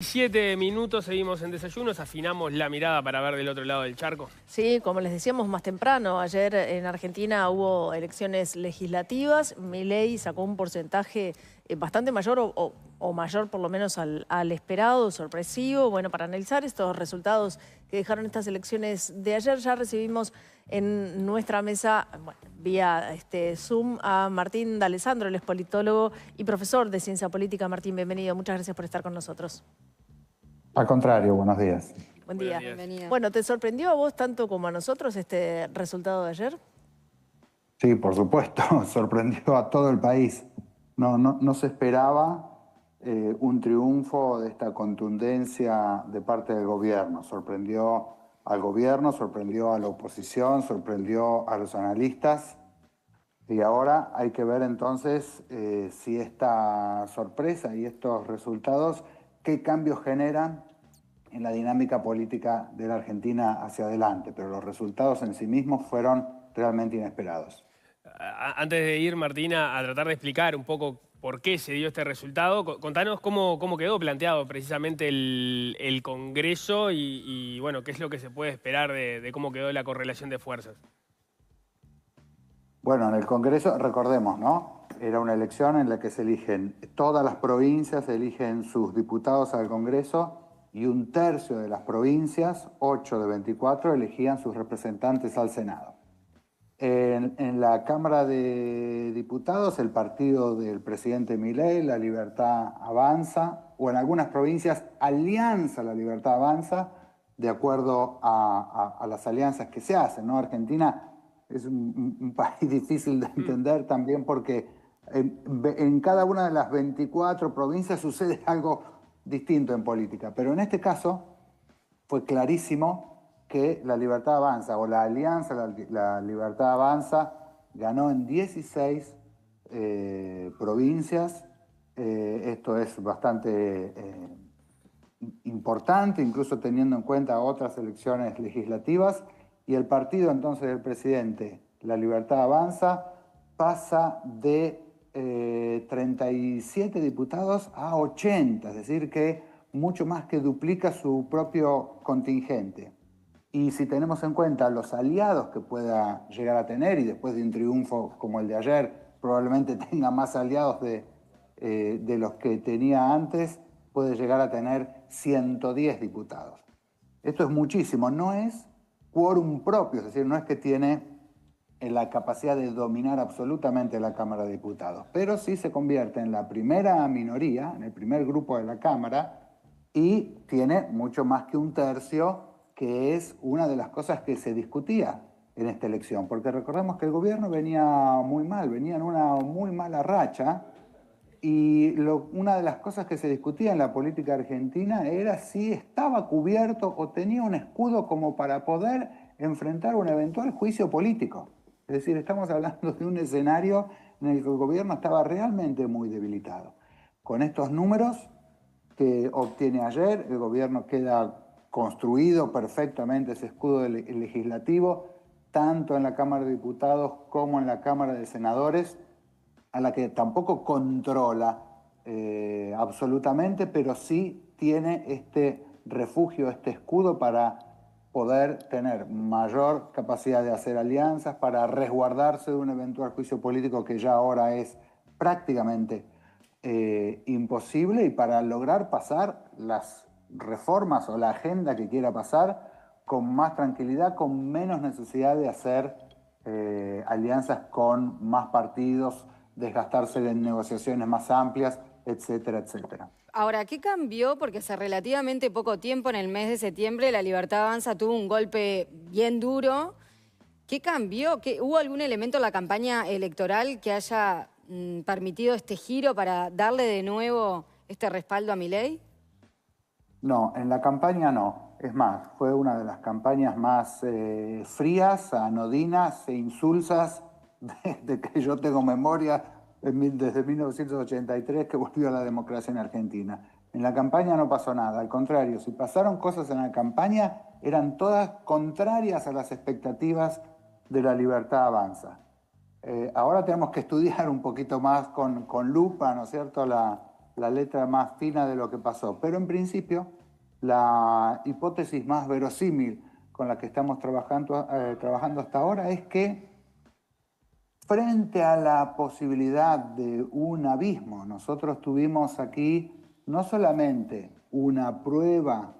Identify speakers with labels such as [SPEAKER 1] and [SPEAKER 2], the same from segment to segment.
[SPEAKER 1] 7 minutos, seguimos en Desayunos, afinamos la mirada para ver del otro lado del charco.
[SPEAKER 2] Sí, como les decíamos más temprano, ayer en Argentina hubo elecciones legislativas. Milei sacó un porcentaje bastante mayor o mayor por lo menos al esperado, sorpresivo. Bueno, para analizar estos resultados que dejaron estas elecciones de ayer, ya recibimos en nuestra mesa, bueno, vía Zoom, a Martín D'Alessandro, él es politólogo y profesor de Ciencia Política. Martín, bienvenido. Muchas gracias por estar con nosotros.
[SPEAKER 3] Al contrario, buenos días.
[SPEAKER 2] Buen día.
[SPEAKER 1] Bienvenido.
[SPEAKER 2] Bueno, ¿te sorprendió a vos tanto como a nosotros este resultado de ayer?
[SPEAKER 3] Sí, por supuesto, sorprendió a todo el país. No se esperaba un triunfo de esta contundencia de parte del gobierno. Sorprendió al gobierno, sorprendió a la oposición, sorprendió a los analistas. Y ahora hay que ver entonces si esta sorpresa y estos resultados, qué cambios generan en la dinámica política de la Argentina hacia adelante, pero los resultados en sí mismos fueron realmente inesperados.
[SPEAKER 1] Antes de ir, Martina, a tratar de explicar un poco por qué se dio este resultado, contanos cómo quedó planteado precisamente el Congreso y bueno, qué es lo que se puede esperar de cómo quedó la correlación de fuerzas.
[SPEAKER 3] Bueno, en el Congreso, recordemos, ¿no? Era una elección en la que se eligen, todas las provincias eligen sus diputados al Congreso y un tercio de las provincias, 8 de 24, elegían sus representantes al Senado. En la Cámara de Diputados, el partido del presidente Milei, La Libertad Avanza, o en algunas provincias, Alianza La Libertad Avanza, de acuerdo a las alianzas que se hacen, ¿no? Argentina es un país difícil de entender también porque en cada una de las 24 provincias sucede algo distinto en política. Pero en este caso fue clarísimo que La Libertad Avanza o la Alianza La Libertad Avanza ganó en 16 provincias. Esto es bastante importante, incluso teniendo en cuenta otras elecciones legislativas. Y el partido entonces del presidente, La Libertad Avanza, pasa de 37 diputados a 80, es decir que mucho más que duplica su propio contingente. Y si tenemos en cuenta los aliados que pueda llegar a tener, y después de un triunfo como el de ayer, probablemente tenga más aliados de los que tenía antes, puede llegar a tener 110 diputados. Esto es muchísimo, no es quórum propio, es decir, no es que tiene la capacidad de dominar absolutamente la Cámara de Diputados, pero sí se convierte en la primera minoría, en el primer grupo de la Cámara, y tiene mucho más que un tercio, que es una de las cosas que se discutía en esta elección, porque recordemos que el gobierno venía muy mal, venía en una muy mala racha, y una de las cosas que se discutía en la política argentina era si estaba cubierto o tenía un escudo como para poder enfrentar un eventual juicio político. Es decir, estamos hablando de un escenario en el que el gobierno estaba realmente muy debilitado. Con estos números que obtiene ayer, el gobierno queda construido perfectamente ese escudo legislativo, tanto en la Cámara de Diputados como en la Cámara de Senadores, a la que tampoco controla absolutamente, pero sí tiene este refugio, este escudo para poder tener mayor capacidad de hacer alianzas, para resguardarse de un eventual juicio político que ya ahora es prácticamente imposible, y para lograr pasar las reformas o la agenda que quiera pasar con más tranquilidad, con menos necesidad de hacer alianzas con más partidos, desgastarse en negociaciones más amplias, etcétera, etcétera.
[SPEAKER 4] Ahora, ¿qué cambió? Porque hace relativamente poco tiempo, en el mes de septiembre, La Libertad Avanza tuvo un golpe bien duro. ¿Qué cambió? ¿Hubo algún elemento en la campaña electoral que haya permitido este giro para darle de nuevo este respaldo a Milei?
[SPEAKER 3] No, en la campaña no. Es más, fue una de las campañas más frías, anodinas e insulsas de que yo tengo memoria desde 1983, que volvió a la democracia en Argentina. En la campaña no pasó nada, al contrario, si pasaron cosas en la campaña, eran todas contrarias a las expectativas de La Libertad Avanza. Ahora tenemos que estudiar un poquito más con lupa, ¿no es cierto?, la la letra más fina de lo que pasó. Pero en principio, la hipótesis más verosímil con la que estamos trabajando hasta ahora es que frente a la posibilidad de un abismo, nosotros tuvimos aquí no solamente una prueba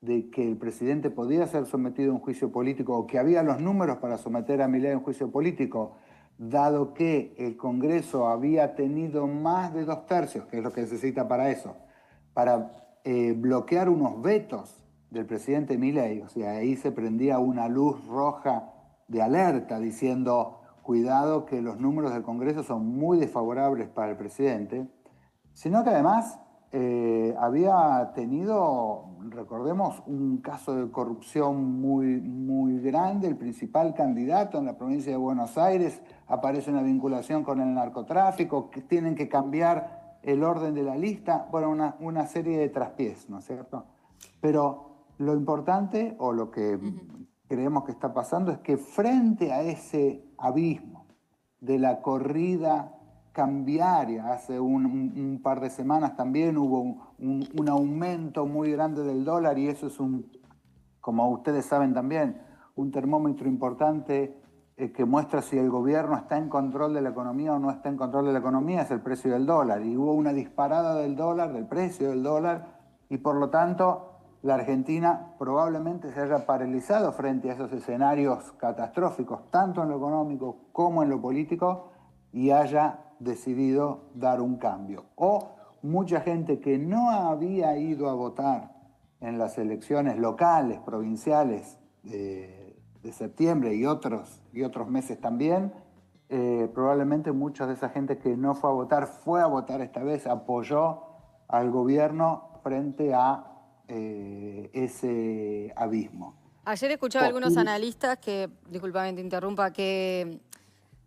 [SPEAKER 3] de que el presidente podía ser sometido a un juicio político o que había los números para someter a Milei a un juicio político, dado que el Congreso había tenido más de 2/3, que es lo que necesita para eso, para bloquear unos vetos del presidente Milei. O sea, ahí se prendía una luz roja de alerta diciendo, cuidado que los números del Congreso son muy desfavorables para el presidente, sino que además había tenido, recordemos, un caso de corrupción muy grande. El principal candidato en la provincia de Buenos Aires, aparece una vinculación con el narcotráfico, que tienen que cambiar el orden de la lista, bueno, una serie de traspiés, ¿no es cierto? Pero lo importante, o lo que creemos que está pasando, es que frente a ese abismo de la corrida cambiaria, hace un par de semanas también hubo un aumento muy grande del dólar, y eso es como ustedes saben también, un termómetro importante que muestra si el gobierno está en control de la economía o no está en control de la economía, es el precio del dólar. Y hubo una disparada del dólar, del precio del dólar, y por lo tanto la Argentina probablemente se haya paralizado frente a esos escenarios catastróficos, tanto en lo económico como en lo político, y haya decidido dar un cambio. O mucha gente que no había ido a votar en las elecciones locales, provinciales de septiembre y otros meses también, probablemente mucha de esa gente que no fue a votar esta vez, apoyó al gobierno frente a ese abismo.
[SPEAKER 4] Ayer escuchaba a algunos analistas que, disculpame te interrumpa, que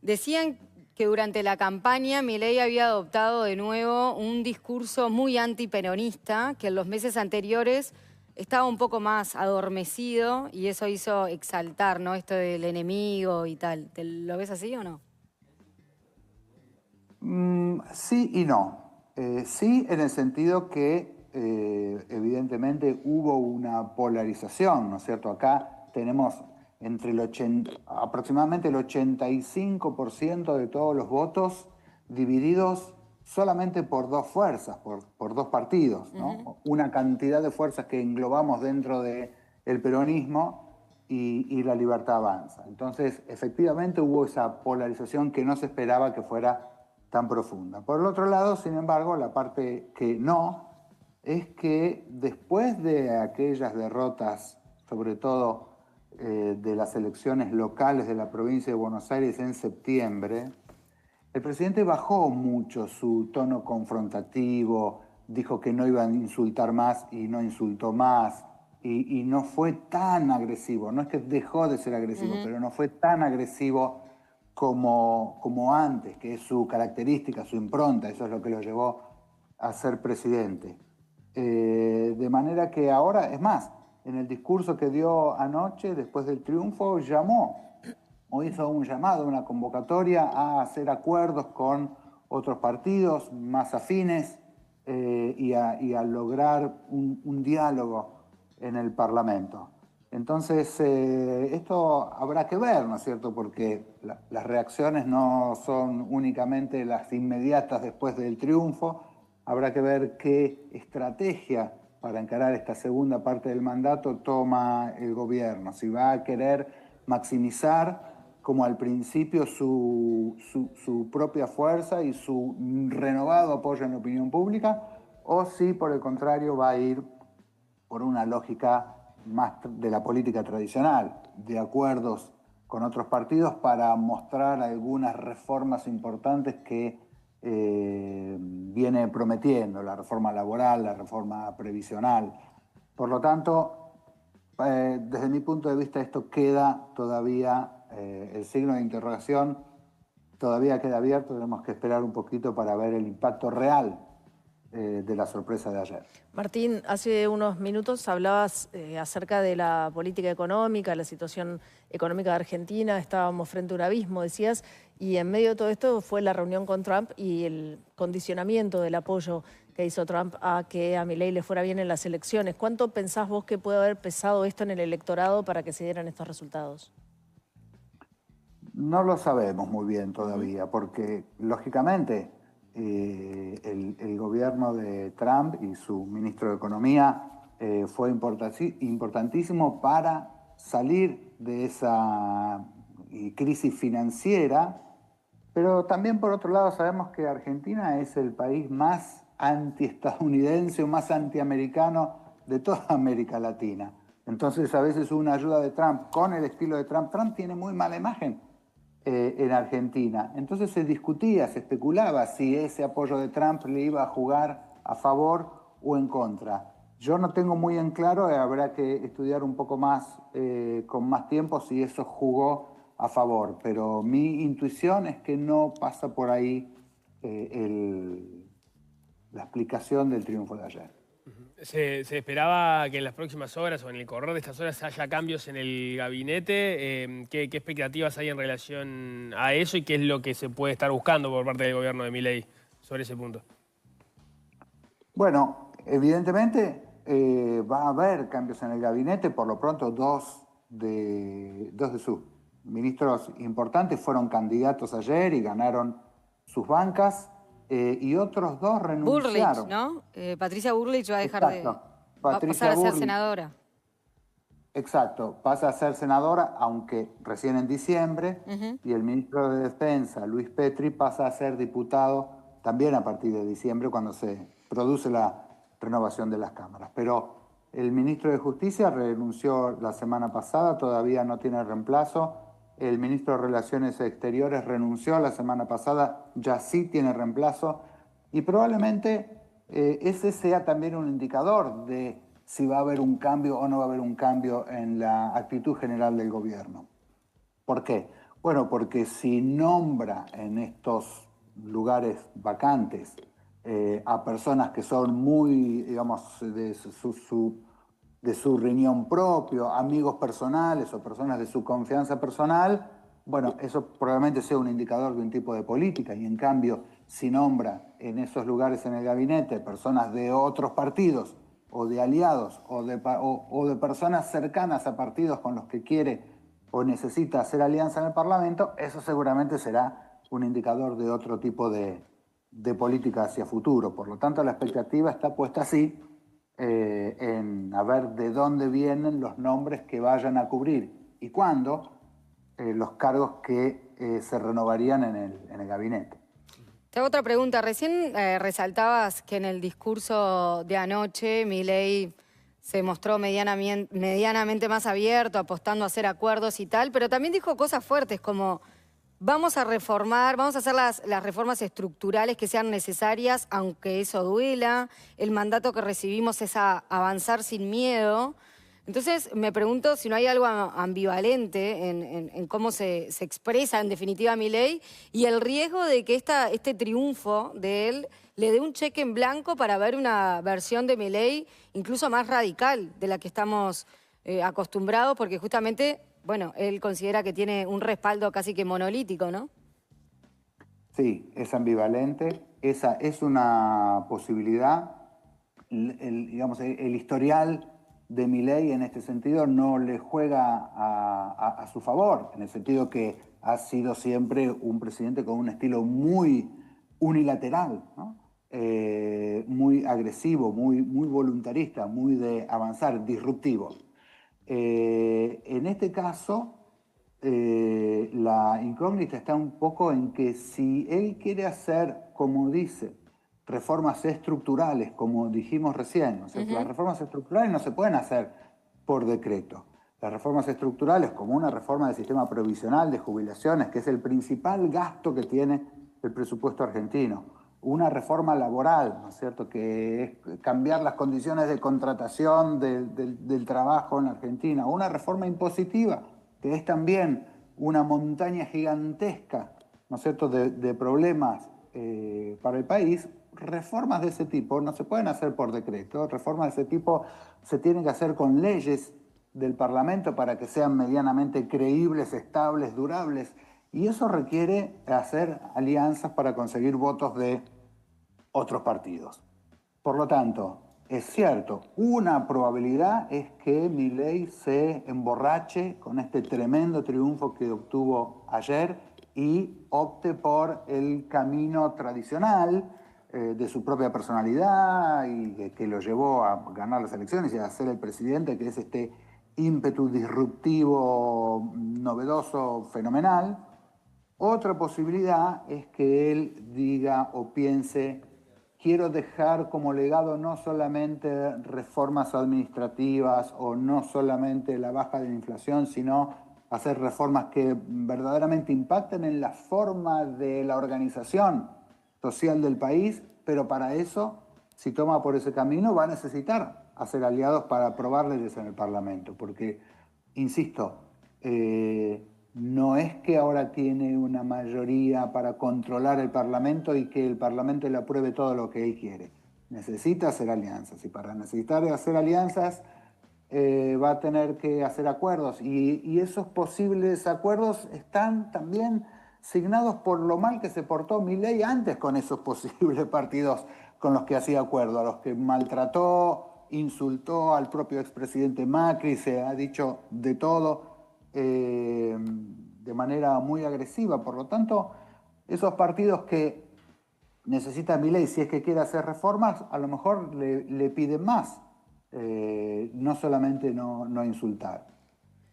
[SPEAKER 4] decían que durante la campaña Milei había adoptado de nuevo un discurso muy antiperonista, que en los meses anteriores estaba un poco más adormecido y eso hizo exaltar, ¿no?, esto del enemigo y tal. ¿Lo ves así o no?
[SPEAKER 3] Sí y no. Sí, en el sentido que evidentemente hubo una polarización, ¿no es cierto? Acá tenemos aproximadamente el 85% de todos los votos divididos solamente por dos fuerzas, por dos partidos, ¿no? Una cantidad de fuerzas que englobamos dentro del peronismo y la Libertad Avanza. Entonces, efectivamente hubo esa polarización que no se esperaba que fuera tan profunda. Por el otro lado, sin embargo, la parte que no, es que después de aquellas derrotas, sobre todo de las elecciones locales de la provincia de Buenos Aires en septiembre, el presidente bajó mucho su tono confrontativo, dijo que no iba a insultar más y no insultó más, y no fue tan agresivo. No es que dejó de ser agresivo, pero no fue tan agresivo como antes, que es su característica, su impronta. Eso es lo que lo llevó a ser presidente. De manera que ahora, es más, en el discurso que dio anoche, después del triunfo, hizo un llamado, una convocatoria a hacer acuerdos con otros partidos más afines y a lograr un diálogo en el Parlamento. Entonces, esto habrá que ver, ¿no es cierto? Porque las reacciones no son únicamente las inmediatas después del triunfo. Habrá que ver qué estrategia para encarar esta segunda parte del mandato toma el gobierno. Si va a querer maximizar, como al principio, su propia fuerza y su renovado apoyo en la opinión pública, o si, por el contrario, va a ir por una lógica más de la política tradicional, de acuerdos con otros partidos para mostrar algunas reformas importantes que viene prometiendo, la reforma laboral, la reforma previsional. Por lo tanto, desde mi punto de vista, esto queda todavía, el signo de interrogación todavía queda abierto. Tenemos que esperar un poquito para ver el impacto real de la sorpresa de ayer.
[SPEAKER 2] Martín, hace unos minutos hablabas acerca de la política económica, la situación económica de Argentina. Estábamos frente a un abismo, decías, y en medio de todo esto fue la reunión con Trump y el condicionamiento del apoyo que hizo Trump a que a Milei le fuera bien en las elecciones. ¿Cuánto pensás vos que puede haber pesado esto en el electorado para que se dieran estos resultados?
[SPEAKER 3] No lo sabemos muy bien todavía, porque lógicamente el gobierno de Trump y su ministro de Economía fue importantísimo para salir de esa crisis financiera, pero también por otro lado sabemos que Argentina es el país más antiestadounidense o más antiamericano de toda América Latina. Entonces a veces una ayuda de Trump con el estilo de Trump, Trump tiene muy mala imagen en Argentina. Entonces se discutía, se especulaba si ese apoyo de Trump le iba a jugar a favor o en contra. Yo no tengo muy en claro, habrá que estudiar un poco más, con más tiempo, si eso jugó a favor, pero mi intuición es que no pasa por ahí la explicación del triunfo de ayer.
[SPEAKER 1] Se esperaba que en las próximas horas o en el correr de estas horas haya cambios en el gabinete. ¿Qué expectativas hay en relación a eso y qué es lo que se puede estar buscando por parte del gobierno de Milei sobre ese punto?
[SPEAKER 3] Bueno, evidentemente va a haber cambios en el gabinete. Por lo pronto dos de sus ministros importantes fueron candidatos ayer y ganaron sus bancas. Y otros dos renunciaron.
[SPEAKER 4] Bullrich, ¿no? Patricia Bullrich va a dejar
[SPEAKER 3] Exacto.
[SPEAKER 4] va a pasar a ser senadora.
[SPEAKER 3] Exacto, pasa a ser senadora, aunque recién en diciembre, y el ministro de Defensa, Luis Petri, pasa a ser diputado también a partir de diciembre, cuando se produce la renovación de las cámaras. Pero el ministro de Justicia renunció la semana pasada, todavía no tiene reemplazo. El ministro de Relaciones Exteriores renunció la semana pasada, ya sí tiene reemplazo. Y probablemente ese sea también un indicador de si va a haber un cambio o no va a haber un cambio en la actitud general del gobierno. ¿Por qué? Bueno, porque si nombra en estos lugares vacantes a personas que son muy, digamos, de su riñón propio, amigos personales o personas de su confianza personal, bueno, eso probablemente sea un indicador de un tipo de política. Y en cambio, si nombra en esos lugares en el gabinete personas de otros partidos o de aliados o de personas cercanas a partidos con los que quiere o necesita hacer alianza en el Parlamento, eso seguramente será un indicador de otro tipo de política hacia futuro. Por lo tanto, la expectativa está puesta así, en a ver de dónde vienen los nombres que vayan a cubrir y cuándo los cargos que se renovarían en el gabinete.
[SPEAKER 4] Te hago otra pregunta. Recién resaltabas que en el discurso de anoche Milei se mostró medianamente más abierto, apostando a hacer acuerdos y tal, pero también dijo cosas fuertes como vamos a reformar, vamos a hacer las reformas estructurales que sean necesarias, aunque eso duela. El mandato que recibimos es a avanzar sin miedo. Entonces me pregunto si no hay algo ambivalente en cómo se expresa en definitiva Milei y el riesgo de que este triunfo de él le dé un cheque en blanco para ver una versión de Milei incluso más radical de la que estamos acostumbrados, porque justamente, bueno, él considera que tiene un respaldo casi que monolítico, ¿no?
[SPEAKER 3] Sí, es ambivalente, esa es una posibilidad. Digamos, el historial de Milei en este sentido no le juega a su favor, en el sentido que ha sido siempre un presidente con un estilo muy unilateral, ¿no? Muy agresivo, muy voluntarista, muy de avanzar, disruptivo. En este caso, la incógnita está un poco en que si él quiere hacer, como dice, reformas estructurales, como dijimos recién, ¿no? Las reformas estructurales no se pueden hacer por decreto. Las reformas estructurales, como una reforma del sistema provisional de jubilaciones, que es el principal gasto que tiene el presupuesto argentino, una reforma laboral, ¿no es cierto?, que es cambiar las condiciones de contratación del trabajo en Argentina, una reforma impositiva, que es también una montaña gigantesca, ¿no es cierto?, de problemas para el país. Reformas de ese tipo no se pueden hacer por decreto, reformas de ese tipo se tienen que hacer con leyes del Parlamento para que sean medianamente creíbles, estables, durables, y eso requiere hacer alianzas para conseguir votos de otros partidos. Por lo tanto, es cierto, una probabilidad es que Milei se emborrache con este tremendo triunfo que obtuvo ayer y opte por el camino tradicional de su propia personalidad y que lo llevó a ganar las elecciones y a ser el presidente, que es este ímpetu disruptivo, novedoso, fenomenal. Otra posibilidad es que él diga o piense: quiero dejar como legado no solamente reformas administrativas o no solamente la baja de la inflación, sino hacer reformas que verdaderamente impacten en la forma de la organización social del país, pero para eso, si toma por ese camino, va a necesitar hacer aliados para aprobar leyes en el Parlamento, porque, insisto, no es que ahora tiene una mayoría para controlar el Parlamento y que el Parlamento le apruebe todo lo que él quiere. Necesita hacer alianzas y para necesitar hacer alianzas va a tener que hacer acuerdos y esos posibles acuerdos están también signados por lo mal que se portó Milei antes con esos posibles partidos con los que hacía acuerdo, a los que maltrató, insultó al propio expresidente Macri, se ha dicho de todo. De manera muy agresiva. Por lo tanto, esos partidos que necesita Milei, si es que quiere hacer reformas, a lo mejor le piden más, no solamente no insultar.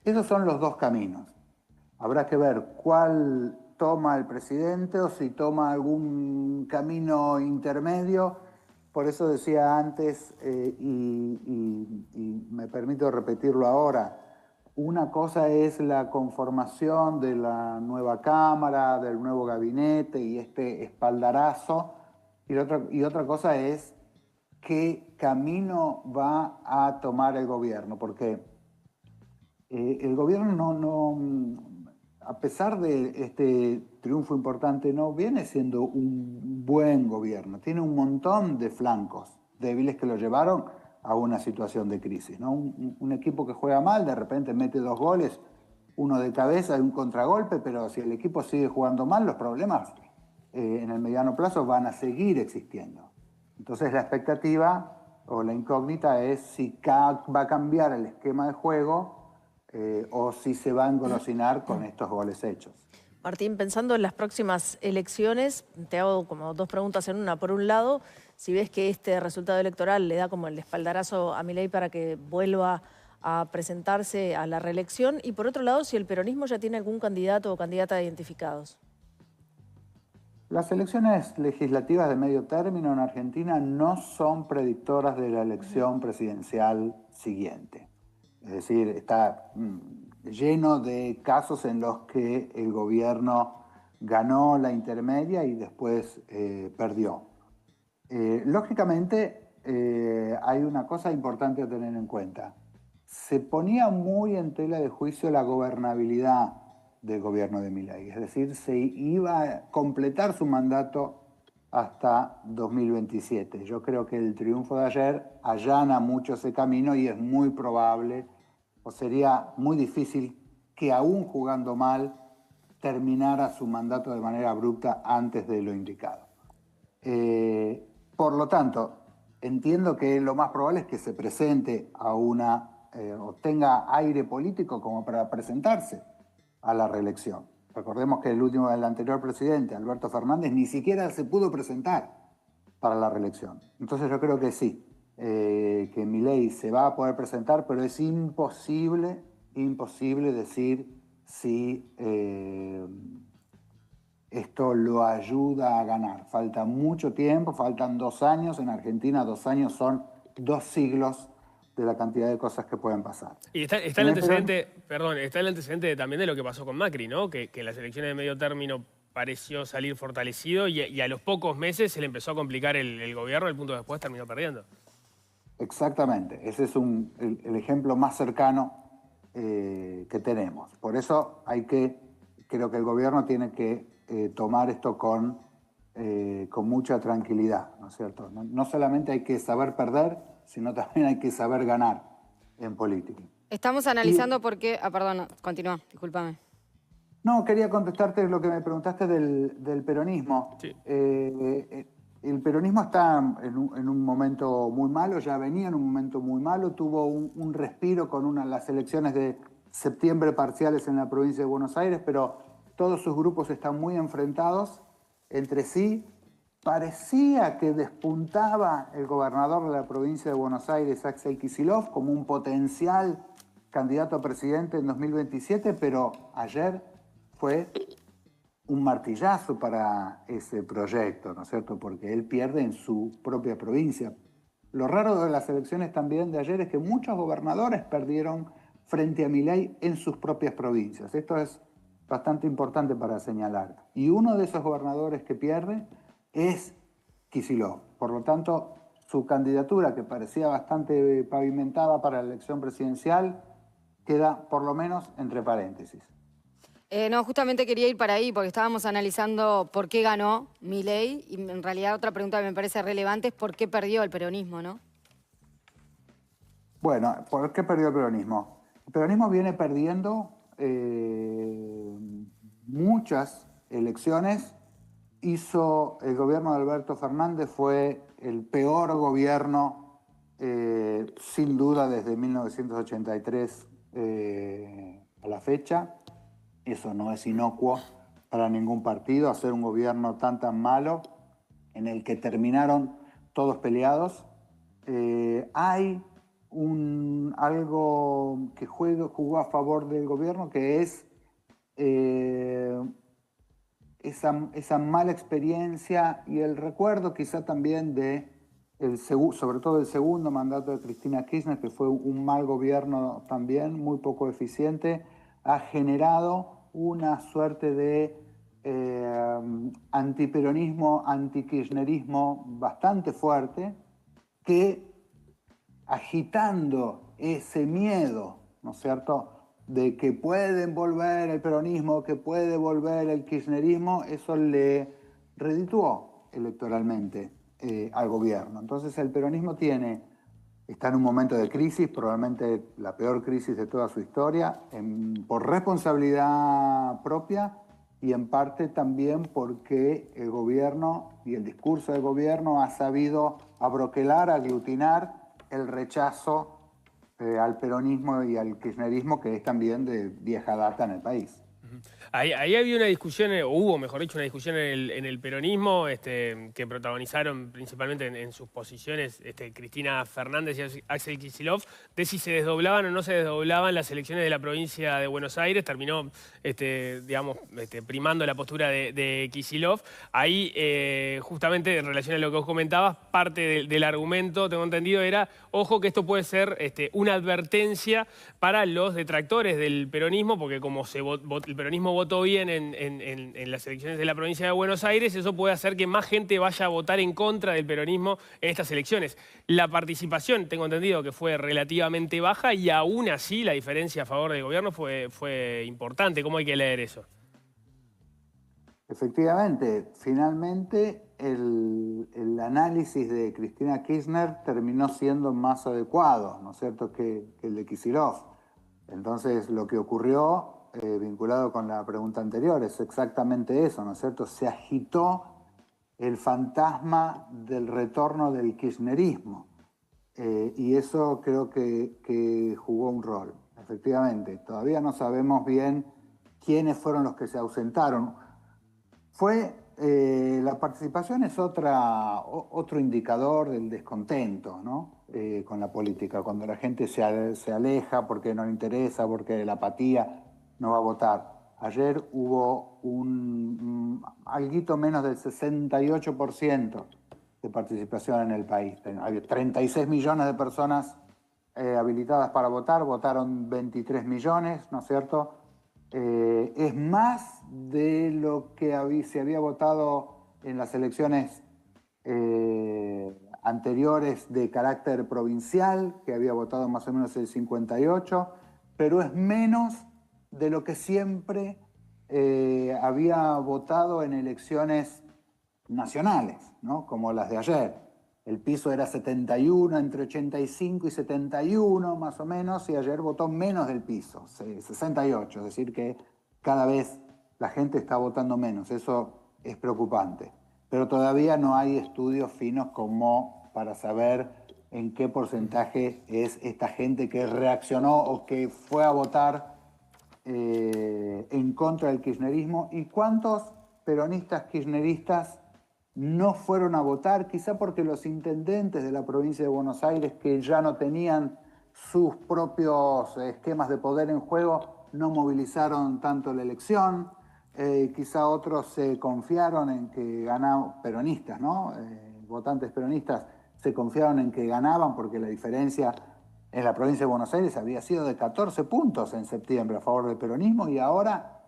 [SPEAKER 3] Esos son los dos caminos. Habrá que ver cuál toma el presidente o si toma algún camino intermedio. Por eso decía antes, y me permito repetirlo ahora, una cosa es la conformación de la nueva Cámara, del nuevo gabinete y este espaldarazo, y otra cosa es qué camino va a tomar el gobierno, porque el gobierno a pesar de este triunfo importante, no viene siendo un buen gobierno, tiene un montón de flancos débiles que lo llevaron a una situación de crisis, ¿no? Un equipo que juega mal, de repente mete 2 goles, uno de cabeza y un contragolpe, pero si el equipo sigue jugando mal, los problemas en el mediano plazo van a seguir existiendo. Entonces la expectativa o la incógnita es si va a cambiar el esquema de juego o si se va a engolosinar con estos goles hechos.
[SPEAKER 2] Martín, pensando en las próximas elecciones, te hago como 2 preguntas en una. Por un lado, si ves que este resultado electoral le da como el espaldarazo a Milei para que vuelva a presentarse a la reelección, y por otro lado, si el peronismo ya tiene algún candidato o candidata identificados.
[SPEAKER 3] Las elecciones legislativas de medio término en Argentina no son predictoras de la elección presidencial siguiente. Es decir, está lleno de casos en los que el gobierno ganó la intermedia y después perdió. Lógicamente, hay una cosa importante a tener en cuenta. Se ponía muy en tela de juicio la gobernabilidad del gobierno de Milei. Es decir, se iba a completar su mandato hasta 2027. Yo creo que el triunfo de ayer allana mucho ese camino y es muy probable, o sería muy difícil, que aún jugando mal terminara su mandato de manera abrupta antes de lo indicado. Por lo tanto, entiendo que lo más probable es que se presente a o tenga aire político como para presentarse a la reelección. Recordemos que el anterior presidente, Alberto Fernández, ni siquiera se pudo presentar para la reelección. Entonces yo creo que sí, que Milei se va a poder presentar, pero es imposible decir si esto lo ayuda a ganar. Falta mucho tiempo, faltan 2 años. En Argentina 2 años son 2 siglos de la cantidad de cosas que pueden pasar.
[SPEAKER 1] Y está el antecedente también de lo que pasó con Macri, ¿no? Que en las elecciones de medio término pareció salir fortalecido y a los pocos meses se le empezó a complicar el gobierno, el punto después terminó perdiendo.
[SPEAKER 3] Exactamente, ese es el ejemplo más cercano que tenemos. Por eso creo que el gobierno tiene que tomar esto con mucha tranquilidad, ¿no es cierto? No solamente hay que saber perder, sino también hay que saber ganar en política.
[SPEAKER 4] Estamos analizando por qué... perdón, continúa, discúlpame.
[SPEAKER 3] No, quería contestarte lo que me preguntaste del peronismo.
[SPEAKER 1] Sí.
[SPEAKER 3] el peronismo está en un momento muy malo, ya venía en un momento muy malo, tuvo un respiro con las elecciones de septiembre parciales en la provincia de Buenos Aires, pero todos sus grupos están muy enfrentados entre sí. Parecía que despuntaba el gobernador de la provincia de Buenos Aires, Axel Kicillof, como un potencial candidato a presidente en 2027, pero ayer fue un martillazo para ese proyecto, ¿no es cierto? Porque él pierde en su propia provincia. Lo raro de las elecciones también de ayer es que muchos gobernadores perdieron frente a Milei en sus propias provincias. Esto es bastante importante para señalar. Y uno de esos gobernadores que pierde es Kicillof. Por lo tanto, su candidatura, que parecía bastante pavimentada para la elección presidencial, queda por lo menos entre paréntesis.
[SPEAKER 4] No, justamente quería ir para ahí porque estábamos analizando por qué ganó Milei y en realidad otra pregunta que me parece relevante es por qué perdió el peronismo, ¿no?
[SPEAKER 3] Bueno, ¿por qué perdió el peronismo? El peronismo viene perdiendo muchas elecciones. El gobierno de Alberto Fernández fue el peor gobierno, sin duda, desde 1983 a la fecha. Eso no es inocuo para ningún partido, hacer un gobierno tan malo en el que terminaron todos peleados. Hay algo que jugó a favor del gobierno, que es esa mala experiencia y el recuerdo quizá también sobre todo el segundo mandato de Cristina Kirchner, que fue un mal gobierno también, muy poco eficiente, ha generado una suerte de antiperonismo, antikirchnerismo bastante fuerte, que agitando ese miedo, ¿no es cierto?, de que pueden volver el peronismo, que puede volver el kirchnerismo, eso le redituó electoralmente al gobierno. Entonces el peronismo está en un momento de crisis, probablemente la peor crisis de toda su historia, por responsabilidad propia y en parte también porque el gobierno y el discurso del gobierno ha sabido abroquelar, aglutinar el rechazo al peronismo y al kirchnerismo, que es también de vieja data en el país.
[SPEAKER 1] Ahí había una discusión, o hubo, mejor dicho, una discusión en el peronismo que protagonizaron principalmente en sus posiciones Cristina Fernández y Axel Kicillof, de si se desdoblaban o no se desdoblaban las elecciones de la provincia de Buenos Aires. Terminó, digamos, primando la postura de Kicillof. Ahí, justamente en relación a lo que vos comentabas, parte del argumento, tengo entendido, era, ojo que esto puede ser una advertencia para los detractores del peronismo, porque como el peronismo votó bien en las elecciones de la provincia de Buenos Aires, eso puede hacer que más gente vaya a votar en contra del peronismo en estas elecciones. La participación, tengo entendido que fue relativamente baja y aún así la diferencia a favor del gobierno fue importante. ¿Cómo hay que leer eso?
[SPEAKER 3] Efectivamente, finalmente el análisis de Cristina Kirchner terminó siendo más adecuado, ¿no es cierto?, que el de Kicillof. Entonces, lo que ocurrió, vinculado con la pregunta anterior, es exactamente eso, ¿no es cierto? Se agitó el fantasma del retorno del kirchnerismo, y eso creo que jugó un rol. Efectivamente, todavía no sabemos bien quiénes fueron los que se ausentaron. La participación es otro indicador del descontento, ¿no?, con la política, cuando la gente se aleja porque no le interesa, porque la apatía no va a votar. Ayer hubo alguito menos del 68% de participación en el país. Hay 36 millones de personas habilitadas para votar, votaron 23 millones, ¿no es cierto? Es más de lo que se había votado en las elecciones anteriores de carácter provincial, que había votado más o menos el 58%, pero es menos de lo que siempre había votado en elecciones nacionales, ¿no?, como las de ayer. El piso era 71, entre 85 y 71 más o menos, y ayer votó menos del piso, 68, es decir que cada vez la gente está votando menos, eso es preocupante. pero todavía no hay estudios finos como para saber en qué porcentaje es esta gente que reaccionó o que fue a votar en contra del kirchnerismo y cuántos peronistas kirchneristas no fueron a votar, quizá porque los intendentes de la provincia de Buenos Aires, que ya no tenían sus propios esquemas de poder en juego, no movilizaron tanto la elección. Quizá otros se confiaron en que ganaban, peronistas, ¿no? Votantes peronistas se confiaron en que ganaban porque la diferencia en la provincia de Buenos Aires había sido de 14 puntos en septiembre a favor del peronismo y ahora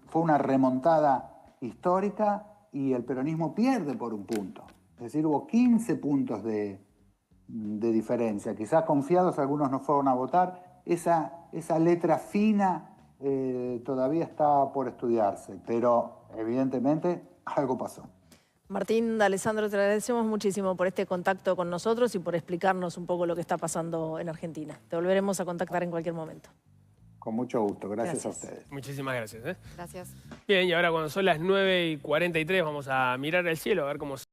[SPEAKER 3] fue una remontada histórica y el peronismo pierde por un punto. Es decir, hubo 15 puntos de diferencia. Quizás confiados algunos no fueron a votar. Esa letra fina todavía está por estudiarse, pero evidentemente algo pasó.
[SPEAKER 2] Martín D'Alessandro, te agradecemos muchísimo por este contacto con nosotros y por explicarnos un poco lo que está pasando en Argentina. Te volveremos a contactar en cualquier momento.
[SPEAKER 3] Con mucho gusto. Gracias a ustedes.
[SPEAKER 1] Muchísimas gracias.
[SPEAKER 4] Gracias.
[SPEAKER 1] Bien, y ahora cuando son las 9:43 vamos a mirar al cielo a ver cómo